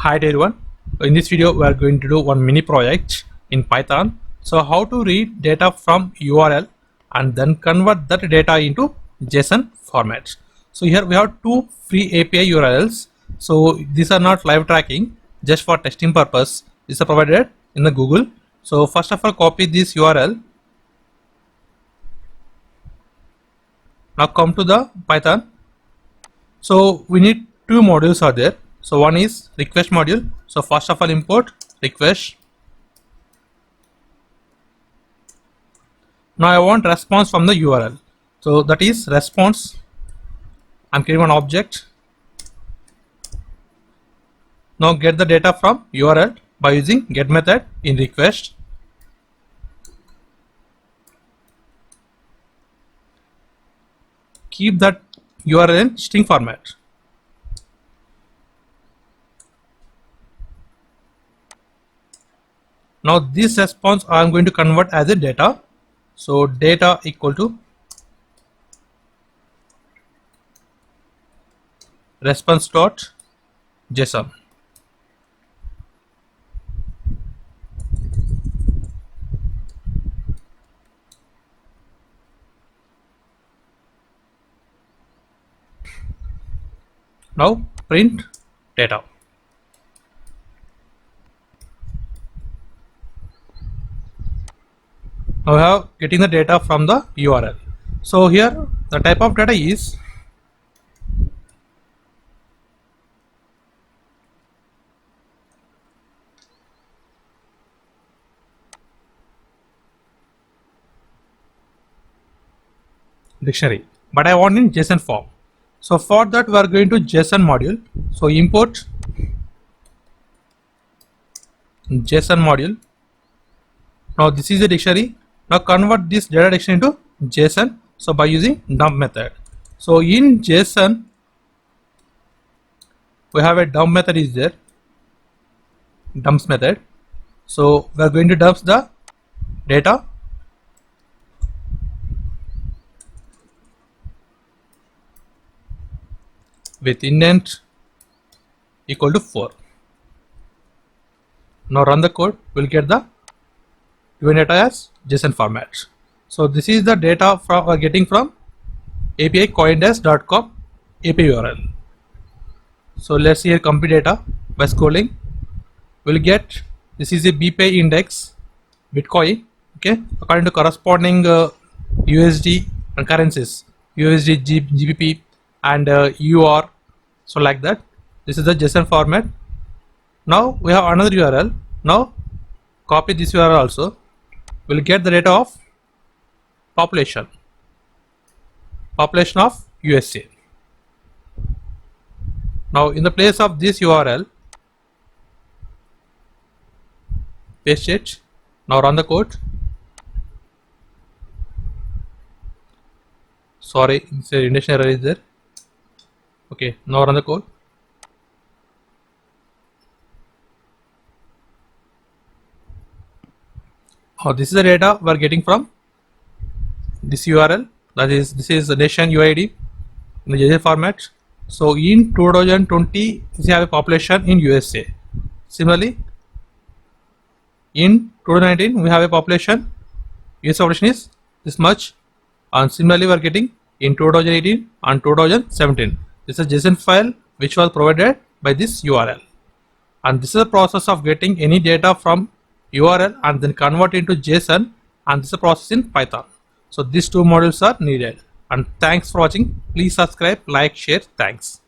Hi everyone. In this video we are going to do one mini project in Python. So how to read data from URL and then convert that data into JSON format. So here we have two free API URLs. So these are not live tracking, just for testing purpose. These are provided in the Google. So first of all, copy this URL. Now come to the Python. So we need two modules are there. So one is request module. So first of all, import request. Now I want response from the URL. So that is response. I'm creating one object. Now get the data from URL by using get method in request. Keep that URL in string format. Now this response I am going to convert as a data. So data equal to response dot JSON. Now print data. Now we have getting the data from the URL. So here the type of data is dictionary, but I want in JSON form. So for that we are going to JSON module. So import JSON module. Now this is a dictionary. Now convert this data dictionary into JSON. So by using dump method. So in JSON we have a dump method is there. Dumps method. So we are going to dump the data with indent equal to 4. Now run the code. We'll get the given data as JSON format. So this is the data from we are getting from API coindesk.com API URL. So let's see here compute data by scrolling. We'll get this is a BPay index Bitcoin. Okay, according to corresponding USD and currencies, USD, GBP and UR. So like that. This is the JSON format. Now we have another URL. Now copy this URL also. We'll get the data of population of USA. Now in the place of this URL, paste it. Now run the code. Sorry, it's a indentation error is there. Okay, now run the code. Oh, this is the data we are getting from this URL. That is, this is the nation UID in the JSON format. So in 2020, we have a population in USA. Similarly, in 2019, we have a population. US population is this much. And similarly, we are getting in 2018 and 2017. This is a JSON file which was provided by this URL. And this is the process of getting any data from URL and then convert into JSON, and this is a process in Python. So these two modules are needed. And thanks for watching. Please subscribe, like, share. Thanks.